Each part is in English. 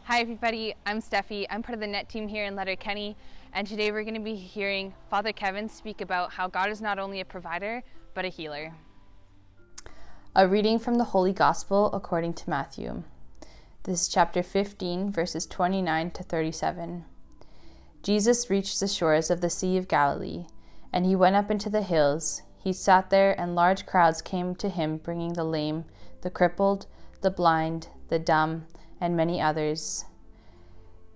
Hi everybody, I'm Steffi. I'm part of the NET team here in Letterkenny, and today we're going to be hearing Father Kevin speak about how God is not only a provider, but a healer. A reading from the Holy Gospel according to Matthew. This is chapter 15, verses 29 to 37. Jesus reached the shores of the Sea of Galilee, and he went up into the hills. He sat there, and large crowds came to him, bringing the lame, the crippled, the blind, the dumb, and many others.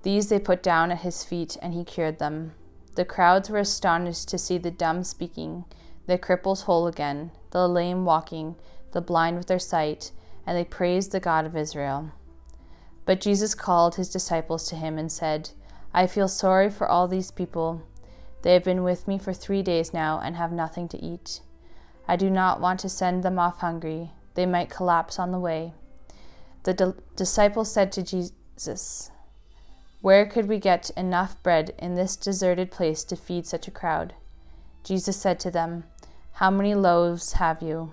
These they put down at his feet, and he cured them. The crowds were astonished to see the dumb speaking, the cripples whole again, the lame walking, the blind with their sight, and they praised the God of Israel. But Jesus called his disciples to him and said, I feel sorry for all these people. They have been with me for 3 days now and have nothing to eat. I do not want to send them off hungry. They might collapse on the way. The disciples said to Jesus, Where could we get enough bread in this deserted place to feed such a crowd? Jesus said to them, How many loaves have you?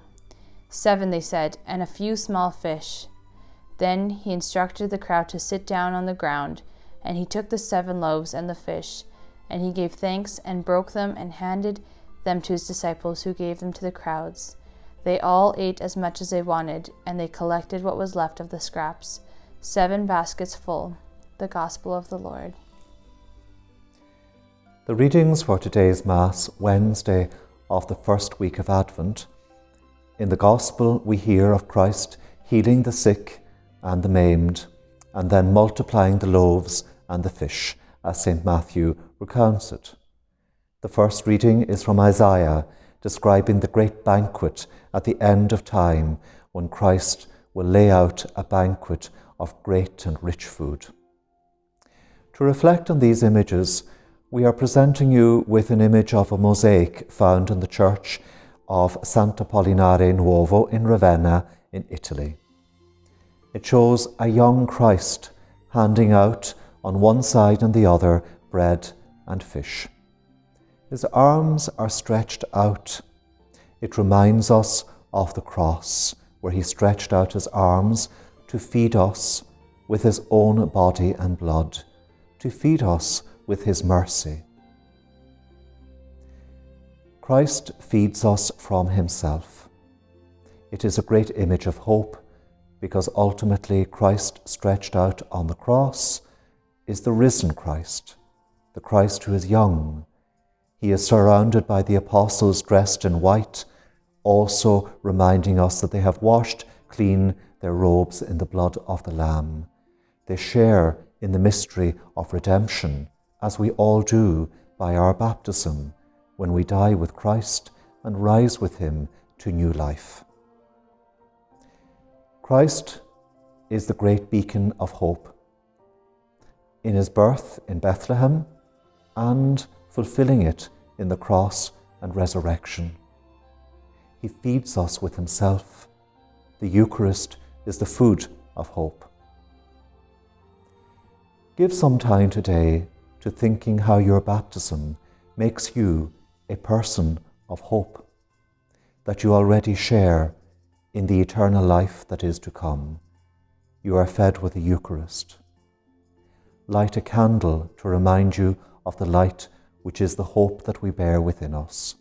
7, they said, and a few small fish. Then he instructed the crowd to sit down on the ground, and he took the 7 loaves and the fish, and he gave thanks and broke them and handed them to his disciples, who gave them to the crowds. They all ate as much as they wanted, and they collected what was left of the scraps, 7 baskets full. The Gospel of the Lord. The readings for today's Mass, Wednesday of the first week of Advent. In the Gospel, we hear of Christ healing the sick and the maimed, and then multiplying the loaves and the fish, as St. Matthew recounts it. The first reading is from Isaiah, describing the great banquet at the end of time, when Christ will lay out a banquet of great and rich food. To reflect on these images, we are presenting you with an image of a mosaic found in the church of Sant'Apollinare Nuovo in Ravenna in Italy. It shows a young Christ handing out on one side and the other bread and fish. His arms are stretched out. It reminds us of the cross, where he stretched out his arms to feed us with his own body and blood, to feed us with his mercy. Christ feeds us from himself. It is a great image of hope, because ultimately Christ stretched out on the cross is the risen Christ, the Christ who is young. He is surrounded by the apostles dressed in white, also reminding us that they have washed clean their robes in the blood of the Lamb. They share in the mystery of redemption, as we all do by our baptism, when we die with Christ and rise with him to new life. Christ is the great beacon of hope. In his birth in Bethlehem, and fulfilling it in the cross and resurrection. He feeds us with himself. The Eucharist is the food of hope. Give some time today to thinking how your baptism makes you a person of hope, that you already share in the eternal life that is to come. You are fed with the Eucharist. Light a candle to remind you of the light which is the hope that we bear within us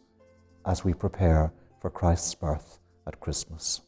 as we prepare for Christ's birth at Christmas.